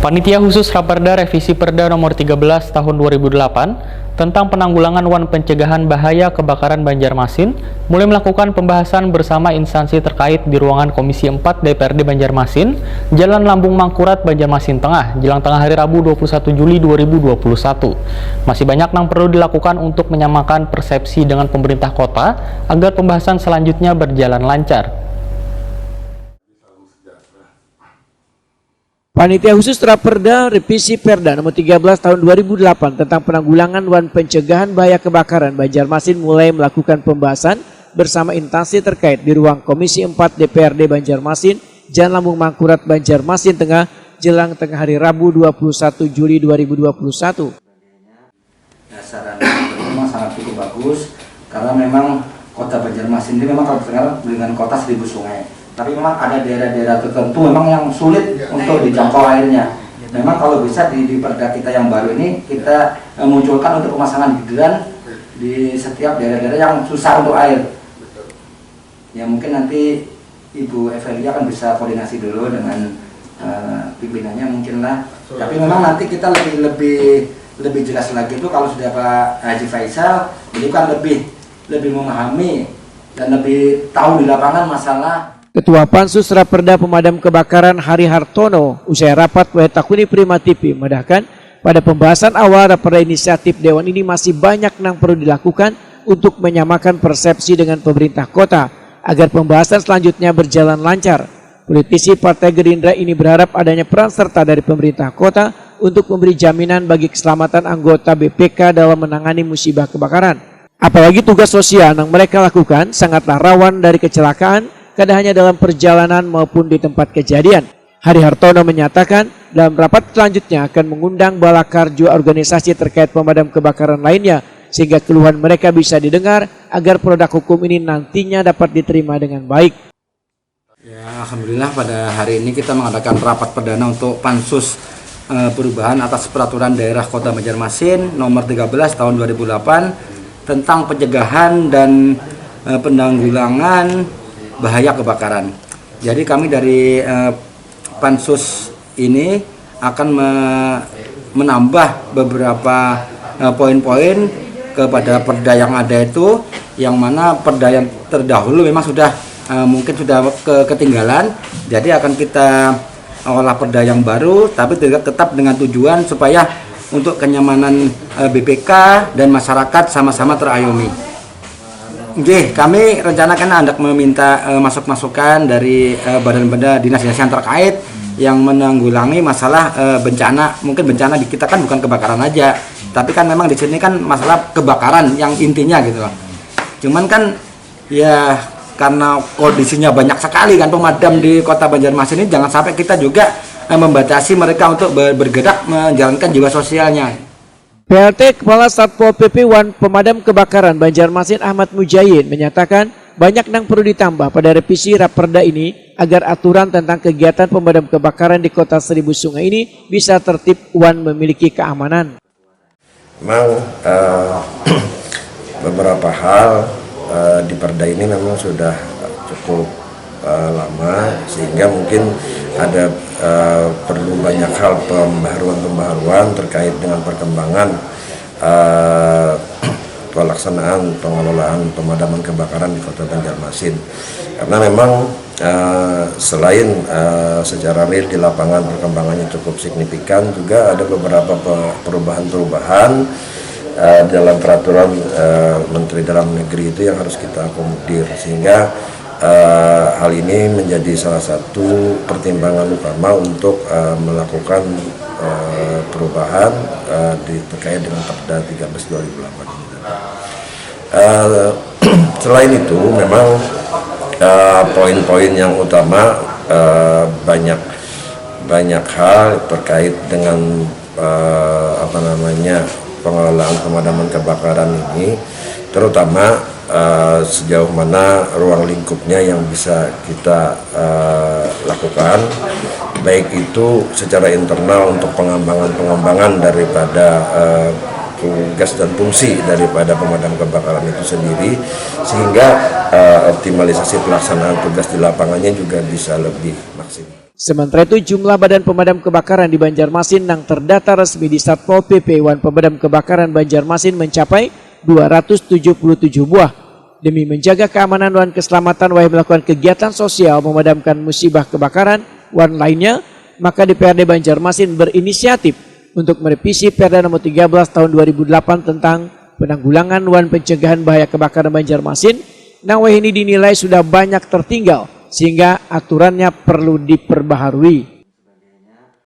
Panitia Khusus Raperda Revisi Perda Nomor 13 Tahun 2008 tentang penanggulangan wan pencegahan bahaya kebakaran Banjarmasin mulai melakukan pembahasan bersama instansi terkait di ruangan Komisi 4 DPRD Banjarmasin, Jalan Lambung Mangkurat, Banjarmasin Tengah, jelang tengah hari Rabu 21 Juli 2021. Masih banyak yang perlu dilakukan untuk menyamakan persepsi dengan pemerintah kota agar pembahasan selanjutnya berjalan lancar. Panitia Khusus Raperda Revisi Perda Nomor 13 Tahun 2008 tentang penanggulangan wan pencegahan bahaya kebakaran Banjarmasin mulai melakukan pembahasan bersama instansi terkait di ruang Komisi 4 DPRD Banjarmasin, Jalan Lambung Mangkurat, Banjarmasin Tengah, jelang tengah hari Rabu 21 Juli 2021. Saran memang sangat cukup bagus karena memang kota Banjarmasin ini memang kalau terkenal dengan kota 1000 sungai. Tapi memang ada daerah-daerah tertentu memang yang sulit untuk dijangkau airnya. Memang kalau bisa di perda kita yang baru ini kita munculkan untuk pemasangan hidran di setiap daerah-daerah yang susah untuk air. Ya mungkin nanti Ibu Evelia akan bisa koordinasi dulu dengan pimpinannya mungkin lah. Tapi memang nanti kita lebih jelas lagi itu kalau sudah Pak Haji Faisal, jadi kan lebih memahami dan lebih tahu di lapangan masalah. Ketua Pansus Raperda Pemadam Kebakaran Hari Hartono usai rapat Wetakuni Prima TV medahkan pada pembahasan awal Raperda inisiatif Dewan ini masih banyak yang perlu dilakukan untuk menyamakan persepsi dengan pemerintah kota agar pembahasan selanjutnya berjalan lancar. Politisi Partai Gerindra ini berharap adanya peran serta dari pemerintah kota untuk memberi jaminan bagi keselamatan anggota BPK dalam menangani musibah kebakaran. Apalagi tugas sosial yang mereka lakukan sangatlah rawan dari kecelakaan, kadang hanya dalam perjalanan maupun di tempat kejadian. Hari Hartono menyatakan dalam rapat selanjutnya akan mengundang balakarjo organisasi terkait pemadam kebakaran lainnya sehingga keluhan mereka bisa didengar agar produk hukum ini nantinya dapat diterima dengan baik. Ya, alhamdulillah pada hari ini kita mengadakan rapat perdana untuk Pansus perubahan atas peraturan daerah Kota Banjarmasin nomor 13 tahun 2008 tentang pencegahan dan penanggulangan bahaya kebakaran. Jadi kami dari Pansus ini akan menambah beberapa poin-poin kepada perda yang ada itu, yang mana perda yang terdahulu memang sudah mungkin sudah ketinggalan. Jadi akan kita olah perda yang baru, tapi tetap dengan tujuan supaya untuk kenyamanan BPK dan masyarakat sama-sama terayomi. Oke, kami rencanakan hendak meminta masukan dari badan-badan dinas-dinas yang terkait yang menanggulangi masalah bencana. Mungkin bencana di kita kan bukan kebakaran aja, tapi kan memang di sini kan masalah kebakaran yang intinya gitu loh. Cuman kan ya karena kondisinya banyak sekali kan pemadam di Kota Banjarmasin ini, jangan sampai kita juga membatasi mereka untuk bergerak menjalankan jiwa sosialnya. PLT Kepala Satpol PP Wan Pemadam Kebakaran Banjarmasin Ahmad Mujahid menyatakan banyak yang perlu ditambah pada revisi Raperda ini agar aturan tentang kegiatan pemadam kebakaran di Kota 1000 Sungai ini bisa tertib wan memiliki keamanan. Memang beberapa hal di Perda ini memang sudah cukup lama, sehingga mungkin ada perlu banyak hal pembaharuan terkait dengan perkembangan pelaksanaan pengelolaan pemadaman kebakaran di Kota Banjarmasin. Karena memang selain secara real di lapangan perkembangannya cukup signifikan, juga ada beberapa perubahan-perubahan dalam peraturan Menteri Dalam Negeri itu yang harus kita akomodir, sehingga hal ini menjadi salah satu pertimbangan utama untuk melakukan perubahan terkait dengan Perda 13 2008 ini. Selain itu memang poin-poin yang utama banyak hal terkait dengan pengelolaan pemadaman kebakaran ini, terutama sejauh mana ruang lingkupnya yang bisa kita lakukan, baik itu secara internal untuk pengembangan daripada tugas dan fungsi daripada pemadam kebakaran itu sendiri, sehingga optimalisasi pelaksanaan tugas di lapangannya juga bisa lebih maksimal. Sementara itu jumlah badan pemadam kebakaran di Banjarmasin yang terdata resmi di Satpol PP Wan Pemadam Kebakaran Banjarmasin mencapai 277 buah. Demi menjaga keamanan dan keselamatan wahai melakukan kegiatan sosial memadamkan musibah kebakaran wan lainnya, maka DPRD Banjarmasin berinisiatif untuk merevisi Perda Nomor 13 Tahun 2008 tentang penanggulangan wan pencegahan bahaya kebakaran Banjarmasin. Nah, ini dinilai sudah banyak tertinggal sehingga aturannya perlu diperbaharui.